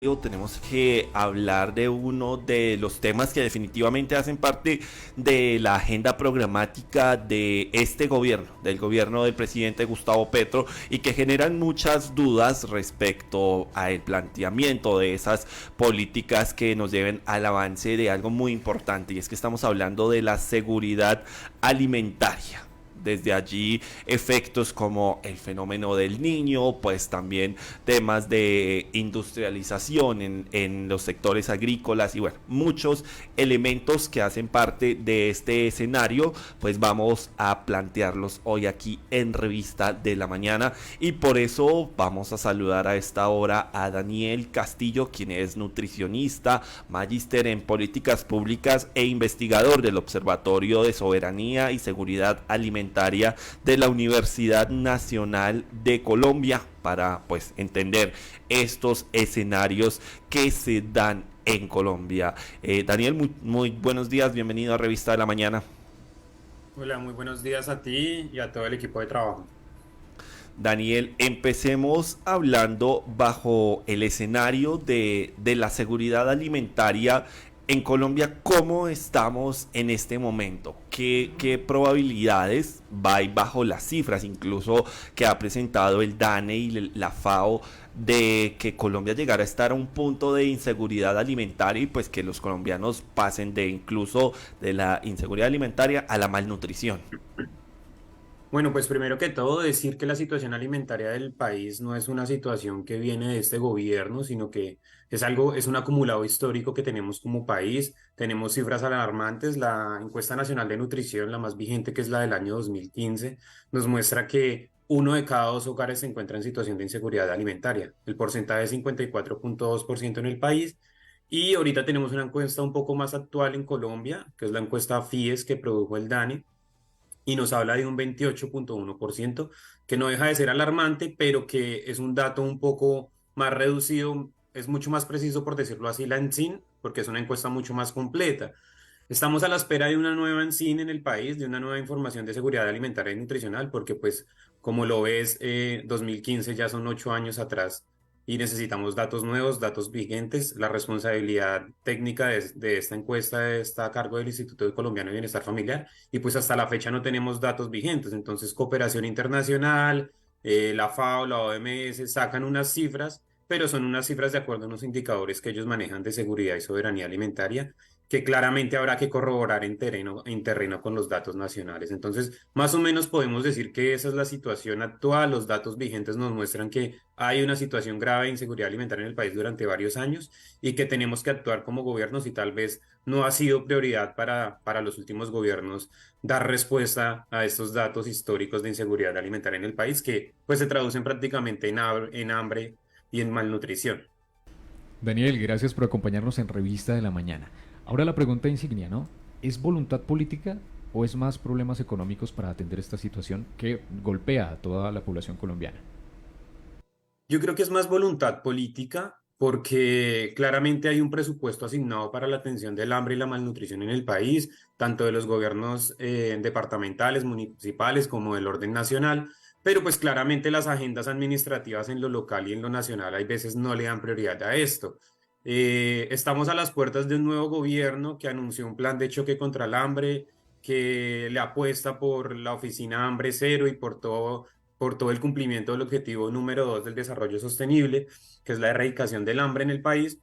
Tenemos que hablar de uno de los temas que definitivamente hacen parte de la agenda programática de este gobierno, del gobierno del presidente Gustavo Petro, y que generan muchas dudas respecto al planteamiento de esas políticas que nos lleven al avance de algo muy importante, y es que estamos hablando de la seguridad alimentaria. Desde allí efectos como el fenómeno del niño, pues también temas de industrialización en los sectores agrícolas y bueno, muchos elementos que hacen parte de este escenario, pues vamos a plantearlos hoy aquí en Revista de la Mañana, y por eso vamos a saludar a esta hora a Daniel Castillo, quien es nutricionista, magíster en políticas públicas e investigador del Observatorio de Soberanía y Seguridad Alimentaria de la Universidad Nacional de Colombia, para pues entender estos escenarios que se dan en Colombia. Daniel, muy buenos días, bienvenido a Revista de la Mañana. Hola, muy buenos días a ti y a todo el equipo de trabajo. Daniel, empecemos hablando bajo el escenario de la seguridad alimentaria en Colombia. ¿Cómo estamos en este momento? ¿Qué probabilidades va bajo las cifras, incluso que ha presentado el DANE y la FAO, de que Colombia llegara a estar a un punto de inseguridad alimentaria y pues que los colombianos pasen de incluso de la inseguridad alimentaria a la malnutrición? Bueno, pues primero que todo decir que la situación alimentaria del país no es una situación que viene de este gobierno, sino que es un acumulado histórico que tenemos como país. Tenemos cifras alarmantes. La encuesta nacional de nutrición, la más vigente, que es la del año 2015, nos muestra que uno de cada dos hogares se encuentra en situación de inseguridad alimentaria. El porcentaje es 54,2% en el país. Y ahorita tenemos una encuesta un poco más actual en Colombia, que es la encuesta FIES que produjo el DANE y nos habla de un 28,1%, que no deja de ser alarmante, pero que es un dato un poco más reducido, es mucho más preciso, por decirlo así, la ENSIN, porque es una encuesta mucho más completa. Estamos a la espera de una nueva ENSIN en el país, de una nueva información de seguridad alimentaria y nutricional, porque pues como lo ves, 2015 ya son 8 años atrás y necesitamos datos nuevos, datos vigentes. La responsabilidad técnica de esta encuesta está a cargo del Instituto Colombiano de Bienestar Familiar y pues hasta la fecha no tenemos datos vigentes. Entonces, cooperación internacional, la FAO, la OMS sacan unas cifras, pero son unas cifras de acuerdo a unos indicadores que ellos manejan de seguridad y soberanía alimentaria que claramente habrá que corroborar en terreno con los datos nacionales. Entonces, más o menos podemos decir que esa es la situación actual. Los datos vigentes nos muestran que hay una situación grave de inseguridad alimentaria en el país durante varios años y que tenemos que actuar como gobiernos y tal vez no ha sido prioridad para los últimos gobiernos dar respuesta a estos datos históricos de inseguridad alimentaria en el país que pues se traducen prácticamente en hambre y en malnutrición. Daniel, gracias por acompañarnos en Revista de la Mañana. Ahora la pregunta insignia, ¿no? ¿Es voluntad política o es más problemas económicos para atender esta situación que golpea a toda la población colombiana? Yo creo que es más voluntad política porque claramente hay un presupuesto asignado para la atención del hambre y la malnutrición en el país, tanto de los gobiernos departamentales, municipales como del orden nacional, pero pues claramente las agendas administrativas en lo local y en lo nacional hay veces no le dan prioridad a esto. Estamos a las puertas de un nuevo gobierno que anunció un plan de choque contra el hambre, que le apuesta por la oficina Hambre Cero y por todo el cumplimiento del objetivo número 2 del desarrollo sostenible, que es la erradicación del hambre en el país,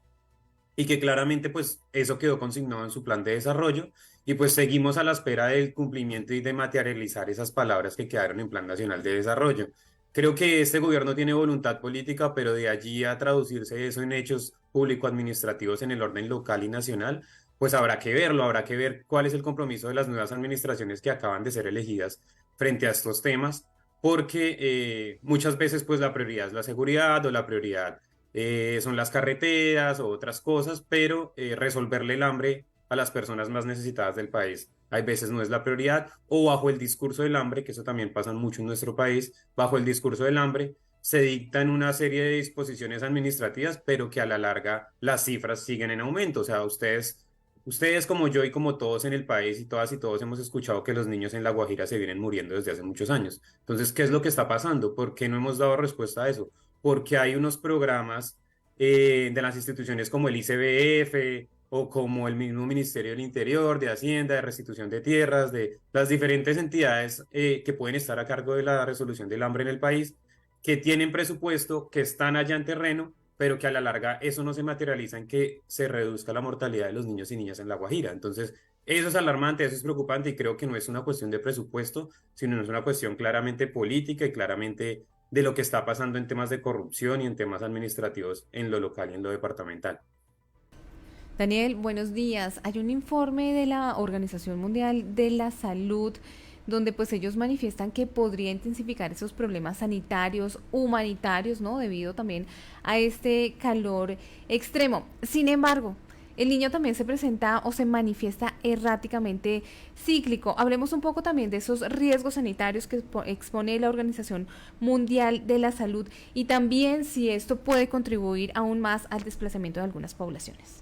y que claramente pues eso quedó consignado en su plan de desarrollo, y pues seguimos a la espera del cumplimiento y de materializar esas palabras que quedaron en Plan Nacional de Desarrollo. Creo que este gobierno tiene voluntad política, pero de allí a traducirse eso en hechos público-administrativos en el orden local y nacional, pues habrá que verlo, habrá que ver cuál es el compromiso de las nuevas administraciones que acaban de ser elegidas frente a estos temas, porque muchas veces pues la prioridad es la seguridad o la prioridad son las carreteras o otras cosas, pero resolverle el hambre a las personas más necesitadas del país hay veces no es la prioridad, o bajo el discurso del hambre, que eso también pasa mucho en nuestro país, bajo el discurso del hambre se dictan una serie de disposiciones administrativas, pero que a la larga las cifras siguen en aumento. O sea, ustedes como yo y como todos en el país y todas y todos hemos escuchado que los niños en La Guajira se vienen muriendo desde hace muchos años. Entonces, ¿qué es lo que está pasando? ¿Por qué no hemos dado respuesta a eso? Porque hay unos programas de las instituciones como el ICBF o como el mismo Ministerio del Interior, de Hacienda, de Restitución de Tierras, de las diferentes entidades que pueden estar a cargo de la resolución del hambre en el país, que tienen presupuesto, que están allá en terreno, pero que a la larga eso no se materializa en que se reduzca la mortalidad de los niños y niñas en La Guajira. Entonces, eso es alarmante, eso es preocupante y creo que no es una cuestión de presupuesto, sino es una cuestión claramente política y claramente de lo que está pasando en temas de corrupción y en temas administrativos en lo local y en lo departamental. Daniel, buenos días. Hay un informe de la Organización Mundial de la Salud donde pues ellos manifiestan que podría intensificar esos problemas sanitarios, humanitarios, ¿no? Debido también a este calor extremo. Sin embargo, el niño también se presenta o se manifiesta erráticamente cíclico. Hablemos un poco también de esos riesgos sanitarios que expone la Organización Mundial de la Salud y también si esto puede contribuir aún más al desplazamiento de algunas poblaciones.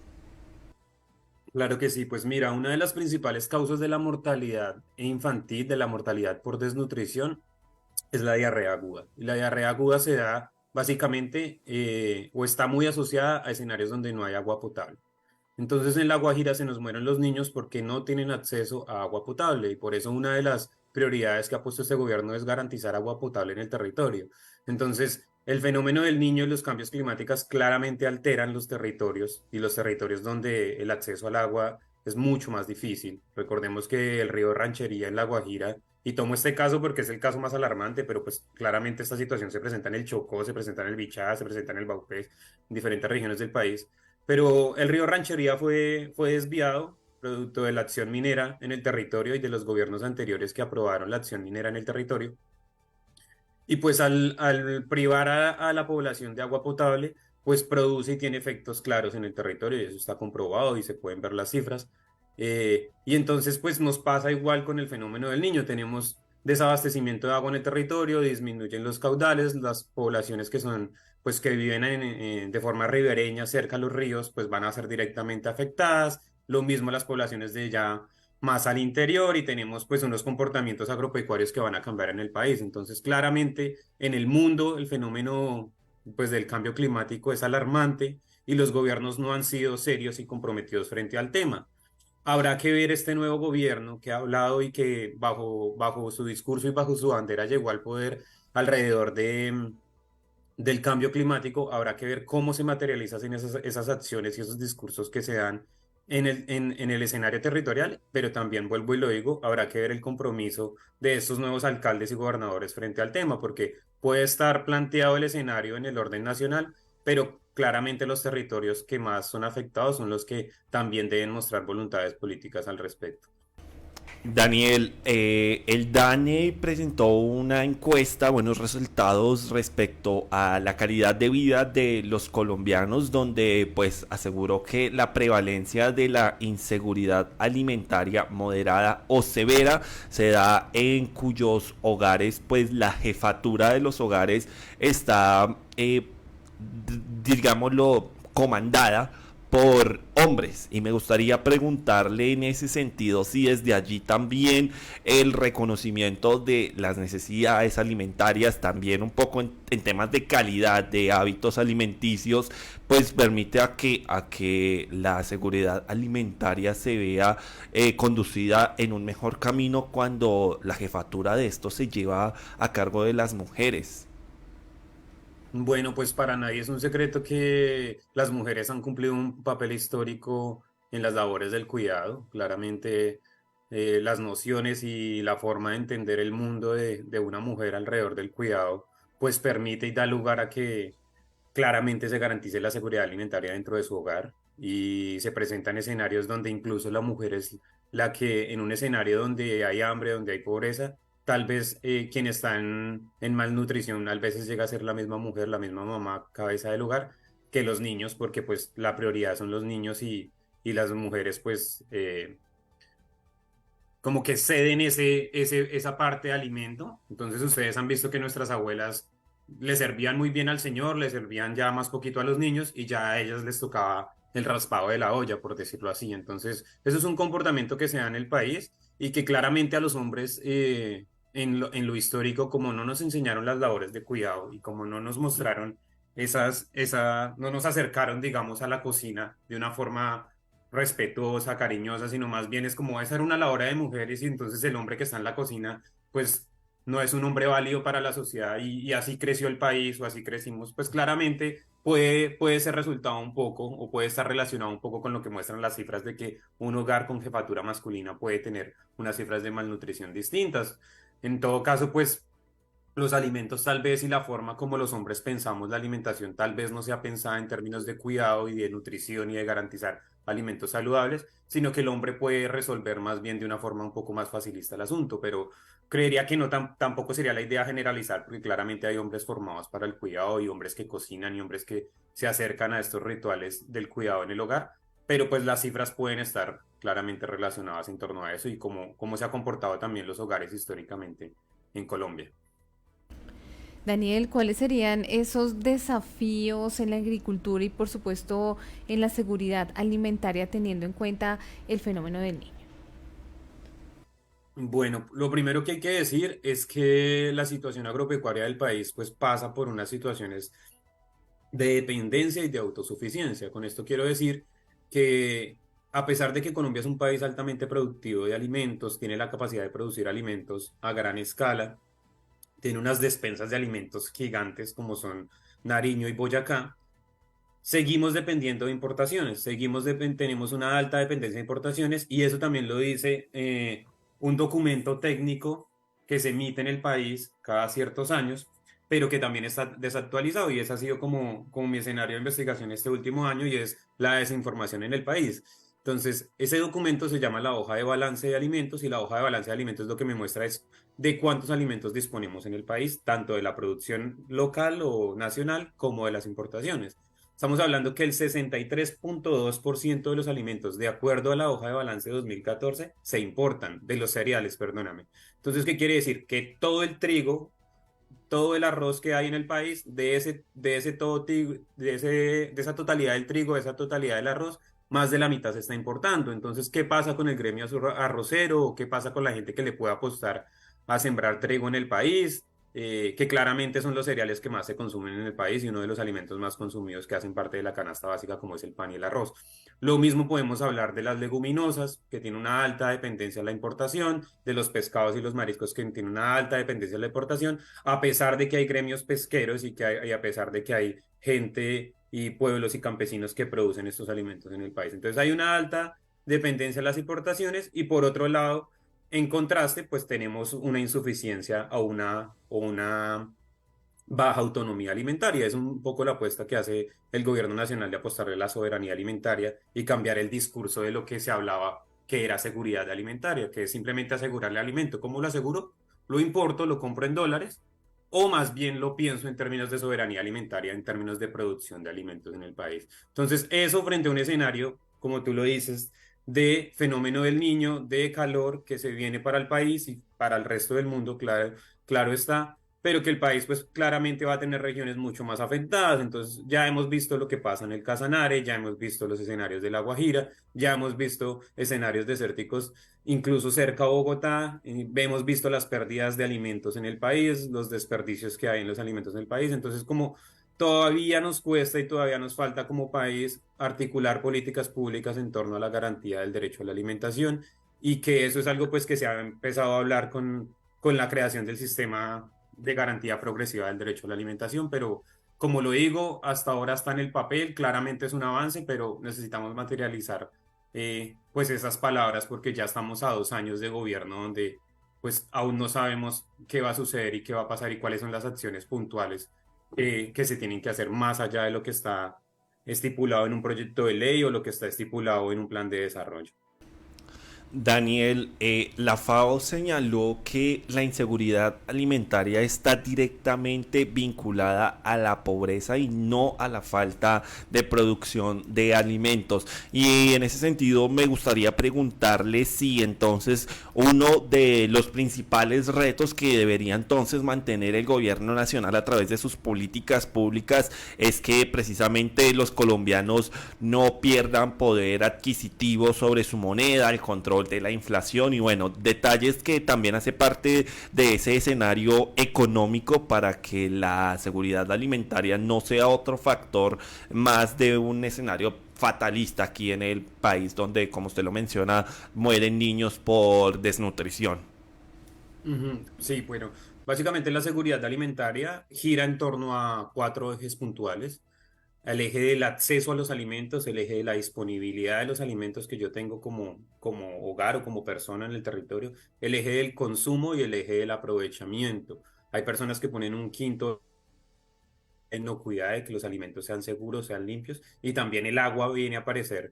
Claro que sí, pues mira, una de las principales causas de la mortalidad infantil, de la mortalidad por desnutrición, es la diarrea aguda. Y la diarrea aguda se da básicamente o está muy asociada a escenarios donde no hay agua potable. Entonces en La Guajira se nos mueren los niños porque no tienen acceso a agua potable y por eso una de las prioridades que ha puesto este gobierno es garantizar agua potable en el territorio. Entonces el fenómeno del niño y los cambios climáticos claramente alteran los territorios y los territorios donde el acceso al agua es mucho más difícil. Recordemos que el río Ranchería en La Guajira, y tomo este caso porque es el caso más alarmante, pero pues claramente esta situación se presenta en el Chocó, se presenta en el Bichá, se presenta en el Baupés, en diferentes regiones del país, pero el río Ranchería fue desviado producto de la acción minera en el territorio y de los gobiernos anteriores que aprobaron la acción minera en el territorio. Y pues al privar a la población de agua potable, pues produce y tiene efectos claros en el territorio, y eso está comprobado y se pueden ver las cifras. Y entonces pues nos pasa igual con el fenómeno del niño, tenemos desabastecimiento de agua en el territorio, disminuyen los caudales, las poblaciones que son pues que viven de forma ribereña cerca a los ríos, pues van a ser directamente afectadas. Lo mismo las poblaciones de ya más al interior y tenemos pues unos comportamientos agropecuarios que van a cambiar en el país. Entonces, claramente en el mundo el fenómeno pues del cambio climático es alarmante y los gobiernos no han sido serios y comprometidos frente al tema. Habrá que ver este nuevo gobierno que ha hablado y que bajo su discurso y bajo su bandera llegó al poder alrededor del cambio climático. Habrá que ver cómo se materializan esas acciones y esos discursos que se dan en el escenario territorial, pero también vuelvo y lo digo, habrá que ver el compromiso de estos nuevos alcaldes y gobernadores frente al tema, porque puede estar planteado el escenario en el orden nacional, pero claramente los territorios que más son afectados son los que también deben mostrar voluntades políticas al respecto. Daniel, el DANE presentó una encuesta, buenos resultados respecto a la calidad de vida de los colombianos, donde pues aseguró que la prevalencia de la inseguridad alimentaria moderada o severa se da en cuyos hogares pues la jefatura de los hogares está, digámoslo, comandada por hombres, y me gustaría preguntarle en ese sentido si desde allí también el reconocimiento de las necesidades alimentarias, también un poco en temas de calidad de hábitos alimenticios, pues permite a que la seguridad alimentaria se vea conducida en un mejor camino cuando la jefatura de esto se lleva a cargo de las mujeres. Bueno, pues para nadie es un secreto que las mujeres han cumplido un papel histórico en las labores del cuidado. Claramente, las nociones y la forma de entender el mundo de una mujer alrededor del cuidado, pues permite y da lugar a que claramente se garantice la seguridad alimentaria dentro de su hogar. Y se presentan escenarios donde incluso la mujer es la que en un escenario donde hay hambre, donde hay pobreza, tal vez quien está en malnutrición, a veces llega a ser la misma mujer, la misma mamá, cabeza del hogar, que los niños, porque pues la prioridad son los niños y las mujeres pues como que ceden esa parte de alimento. Entonces ustedes han visto que nuestras abuelas le servían muy bien al señor, le servían ya más poquito a los niños y ya a ellas les tocaba el raspado de la olla, por decirlo así. Entonces, eso es un comportamiento que se da en el país y que claramente a los hombres en lo histórico, como no nos enseñaron las labores de cuidado y como no nos mostraron no nos acercaron, digamos, a la cocina de una forma respetuosa, cariñosa, sino más bien es como esa era una labor de mujeres y entonces el hombre que está en la cocina, pues no es un hombre válido para la sociedad y así creció el país o así crecimos, pues claramente puede ser resultado un poco o puede estar relacionado un poco con lo que muestran las cifras de que un hogar con jefatura masculina puede tener unas cifras de malnutrición distintas. En todo caso, pues los alimentos tal vez y la forma como los hombres pensamos la alimentación tal vez no sea pensada en términos de cuidado y de nutrición y de garantizar alimentos saludables, sino que el hombre puede resolver más bien de una forma un poco más facilista el asunto, pero creería que no tampoco sería la idea generalizar, porque claramente hay hombres formados para el cuidado y hombres que cocinan y hombres que se acercan a estos rituales del cuidado en el hogar, pero pues las cifras pueden estar claramente relacionadas en torno a eso y cómo se ha comportado también los hogares históricamente en Colombia. Daniel, ¿cuáles serían esos desafíos en la agricultura y por supuesto en la seguridad alimentaria teniendo en cuenta el fenómeno del niño? Bueno, lo primero que hay que decir es que la situación agropecuaria del país pues pasa por unas situaciones de dependencia y de autosuficiencia. Con esto quiero decir que a pesar de que Colombia es un país altamente productivo de alimentos, tiene la capacidad de producir alimentos a gran escala, tiene unas despensas de alimentos gigantes como son Nariño y Boyacá, seguimos dependiendo de importaciones, tenemos una alta dependencia de importaciones y eso también lo dice un documento técnico que se emite en el país cada ciertos años, pero que también está desactualizado y ese ha sido como mi escenario de investigación este último año y es la desinformación en el país. Entonces, ese documento se llama la hoja de balance de alimentos y la hoja de balance de alimentos lo que me muestra es de cuántos alimentos disponemos en el país, tanto de la producción local o nacional como de las importaciones. Estamos hablando que el 63.2% de los alimentos, de acuerdo a la hoja de balance de 2014, se importan, de los cereales, perdóname. Entonces, ¿qué quiere decir? Que todo el trigo, todo el arroz que hay en el país, de esa totalidad del trigo, de esa totalidad del arroz, más de la mitad se está importando. Entonces, ¿qué pasa con el gremio arrocero? ¿Qué pasa con la gente que le puede apostar a sembrar trigo en el país? Que claramente son los cereales que más se consumen en el país y uno de los alimentos más consumidos que hacen parte de la canasta básica como es el pan y el arroz. Lo mismo podemos hablar de las leguminosas, que tienen una alta dependencia a la importación, de los pescados y los mariscos, que tienen una alta dependencia a la importación, a pesar de que hay gremios pesqueros y a pesar de que hay gente y pueblos y campesinos que producen estos alimentos en el país. Entonces hay una alta dependencia a las importaciones y por otro lado, en contraste, pues tenemos una insuficiencia o una baja autonomía alimentaria. Es un poco la apuesta que hace el gobierno nacional de apostarle a la soberanía alimentaria y cambiar el discurso de lo que se hablaba que era seguridad alimentaria, que es simplemente asegurarle alimento. ¿Cómo lo aseguro? Lo importo, lo compro en dólares, o más bien lo pienso en términos de soberanía alimentaria, en términos de producción de alimentos en el país. Entonces, eso frente a un escenario, como tú lo dices, de fenómeno del niño, de calor que se viene para el país y para el resto del mundo, claro está, pero que el país pues claramente va a tener regiones mucho más afectadas. Entonces ya hemos visto lo que pasa en el Casanare, ya hemos visto los escenarios de La Guajira, ya hemos visto escenarios desérticos incluso cerca a Bogotá, hemos visto las pérdidas de alimentos en el país, los desperdicios que hay en los alimentos en el país. Entonces como todavía nos cuesta y todavía nos falta como país articular políticas públicas en torno a la garantía del derecho a la alimentación y que eso es algo pues que se ha empezado a hablar con la creación del sistema de garantía progresiva del derecho a la alimentación, pero como lo digo, hasta ahora está en el papel, claramente es un avance, pero necesitamos materializar pues esas palabras porque ya estamos a 2 años de gobierno donde pues aún no sabemos qué va a suceder y qué va a pasar y cuáles son las acciones puntuales que se tienen que hacer más allá de lo que está estipulado en un proyecto de ley o lo que está estipulado en un plan de desarrollo. Daniel, la FAO señaló que la inseguridad alimentaria está directamente vinculada a la pobreza y no a la falta de producción de alimentos. Y en ese sentido me gustaría preguntarle si entonces uno de los principales retos que debería entonces mantener el gobierno nacional a través de sus políticas públicas es que precisamente los colombianos no pierdan poder adquisitivo sobre su moneda, el control factor de la inflación y bueno, detalles que también hace parte de ese escenario económico para que la seguridad alimentaria no sea otro factor más de un escenario fatalista aquí en el país donde, como usted lo menciona, mueren niños por desnutrición. Ujú. Sí, bueno, básicamente la seguridad alimentaria gira en torno a cuatro ejes puntuales. El eje del acceso a los alimentos, el eje de la disponibilidad de los alimentos que yo tengo como hogar o como persona en el territorio, el eje del consumo y el eje del aprovechamiento. Hay personas que ponen un quinto inocuidad de que los alimentos sean seguros, sean limpios, y también el agua viene a aparecer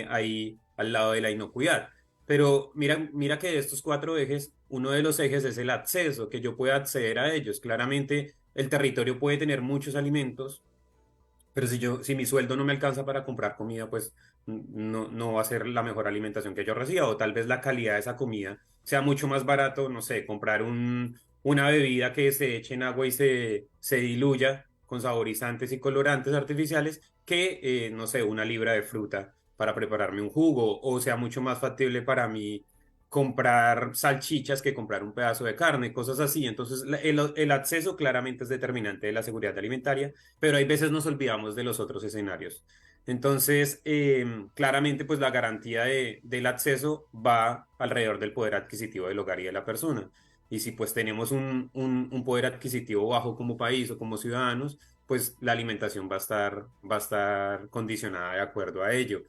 ahí al lado de la inocuidad. Pero mira que de estos cuatro ejes, uno de los ejes es el acceso, que yo pueda acceder a ellos. Claramente, el territorio puede tener muchos alimentos, pero si mi sueldo no me alcanza para comprar comida, pues no va a ser la mejor alimentación que yo reciba, o tal vez la calidad de esa comida sea mucho más barato, no sé, comprar una bebida que se eche en agua y se diluya con saborizantes y colorantes artificiales que, no sé, una libra de fruta para prepararme un jugo, o sea mucho más factible para mí comprar salchichas que comprar un pedazo de carne, cosas así. Entonces, el acceso claramente es determinante de la seguridad alimentaria, pero hay veces nos olvidamos de los otros escenarios. Entonces, claramente, pues la garantía del acceso va alrededor del poder adquisitivo del hogar y de la persona. Y si pues tenemos un poder adquisitivo bajo como país o como ciudadanos, pues la alimentación va a estar condicionada de acuerdo a ello.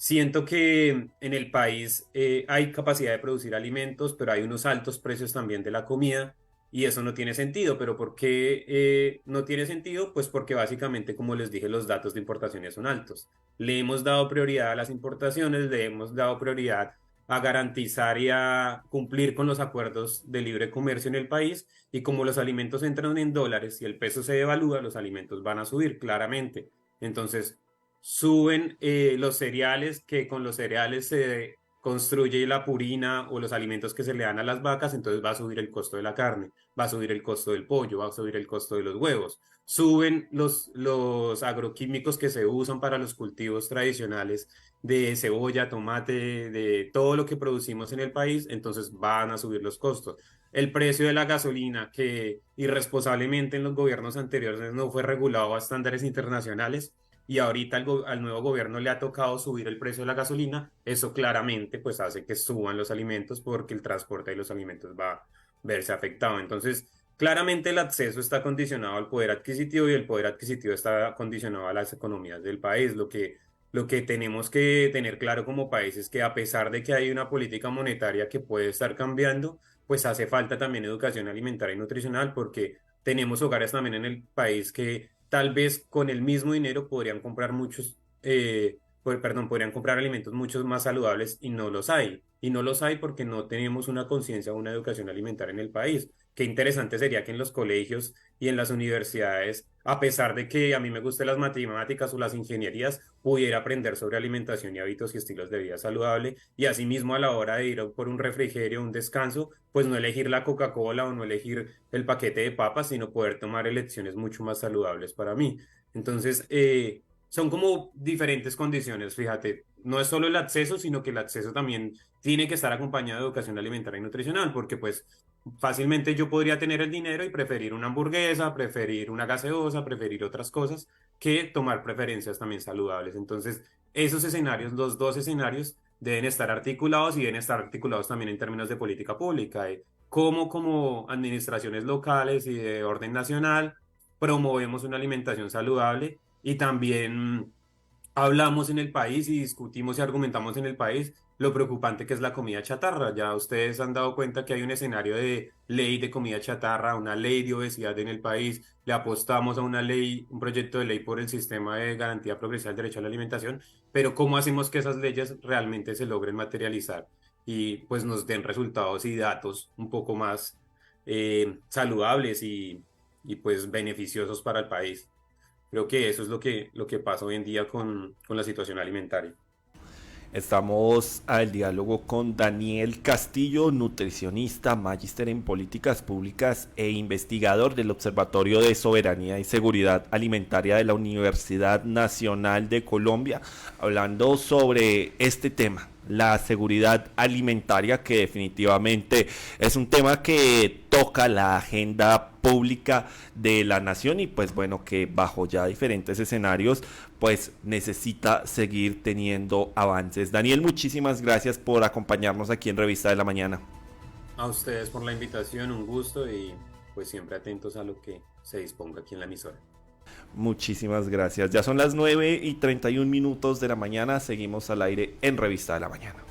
Siento que en el país hay capacidad de producir alimentos, pero hay unos altos precios también de la comida y eso no tiene sentido. ¿Pero por qué no tiene sentido? Pues porque básicamente, como les dije, los datos de importaciones son altos. Le hemos dado prioridad a las importaciones, le hemos dado prioridad a garantizar y a cumplir con los acuerdos de libre comercio en el país y como los alimentos entran en dólares y el peso se devalúa, los alimentos van a subir claramente. Entonces, suben los cereales, que con los cereales se construye la purina o los alimentos que se le dan a las vacas, entonces va a subir el costo de la carne, va a subir el costo del pollo, va a subir el costo de los huevos. Suben los agroquímicos que se usan para los cultivos tradicionales de cebolla, tomate, de todo lo que producimos en el país, entonces van a subir los costos. El precio de la gasolina, que irresponsablemente en los gobiernos anteriores no fue regulado a estándares internacionales, y ahorita al nuevo gobierno le ha tocado subir el precio de la gasolina, eso claramente pues hace que suban los alimentos porque el transporte de los alimentos va a verse afectado. Entonces, claramente el acceso está condicionado al poder adquisitivo y el poder adquisitivo está condicionado a las economías del país. Lo que tenemos que tener claro como país es que a pesar de que hay una política monetaria que puede estar cambiando, pues hace falta también educación alimentaria y nutricional porque tenemos hogares también en el país que tal vez con el mismo dinero podrían comprar podrían comprar alimentos mucho más saludables y no los hay. Y no los hay porque no tenemos una conciencia o una educación alimentaria en el país. Qué interesante sería que en los colegios y en las universidades, a pesar de que a mí me gusten las matemáticas o las ingenierías, pudiera aprender sobre alimentación y hábitos y estilos de vida saludable y asimismo a la hora de ir por un refrigerio, un descanso, pues no elegir la Coca-Cola o no elegir el paquete de papas, sino poder tomar elecciones mucho más saludables para mí. Entonces, son como diferentes condiciones, fíjate, no es solo el acceso, sino que el acceso también tiene que estar acompañado de educación alimentaria y nutricional, porque pues fácilmente yo podría tener el dinero y preferir una hamburguesa, preferir una gaseosa, preferir otras cosas que tomar preferencias también saludables. Entonces, esos escenarios, los dos escenarios, deben estar articulados y deben estar articulados también en términos de política pública, de cómo como administraciones locales y de orden nacional promovemos una alimentación saludable y también hablamos en el país y discutimos y argumentamos en el país lo preocupante que es la comida chatarra. Ya ustedes han dado cuenta que hay un escenario de ley de comida chatarra, una ley de obesidad en el país. Le apostamos a una ley, un proyecto de ley por el sistema de garantía progresiva del derecho a la alimentación, pero ¿cómo hacemos que esas leyes realmente se logren materializar y pues nos den resultados y datos un poco más saludables y pues beneficiosos para el país? Creo que eso es lo que pasa hoy en día con la situación alimentaria. Estamos al diálogo con Daniel Castillo, nutricionista, magíster en políticas públicas e investigador del Observatorio de Soberanía y Seguridad Alimentaria de la Universidad Nacional de Colombia, hablando sobre este tema, la seguridad alimentaria, que definitivamente es un tema que toca la agenda pública de la nación y pues bueno, que bajo ya diferentes escenarios pues necesita seguir teniendo avances. Daniel, muchísimas gracias por acompañarnos aquí en Revista de la Mañana. A ustedes por la invitación, un gusto y pues siempre atentos a lo que se disponga aquí en la emisora. Muchísimas gracias. Ya son las 9:31 de la mañana. Seguimos al aire en Revista de la Mañana.